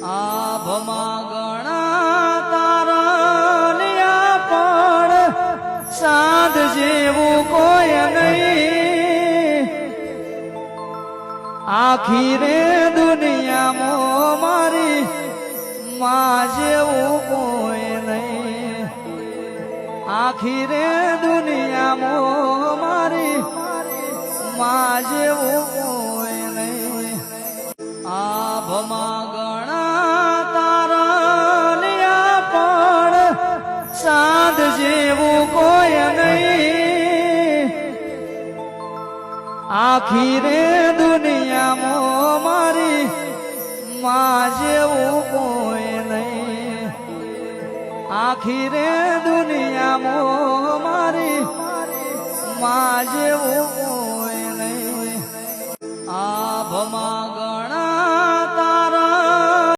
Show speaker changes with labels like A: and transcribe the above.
A: આભમાં ગણા તારણિયા પણ સાધ જેવું કોઈ નહીં આખી રે દુનિયામાં મારી માં જેવું કોઈ નહીં આખી રે દુનિયામાં મારી માં જેવું કોઈ નહીં આભમાં ગણા તારણિયા પણ સાધ જેવું કોઈ નહીં આખી રે દુનિયામાં મારી માં જેવું કોઈ નહીં આખી રે દુનિયામાં મારી માં જેવું કોઈ નહીં આભમાં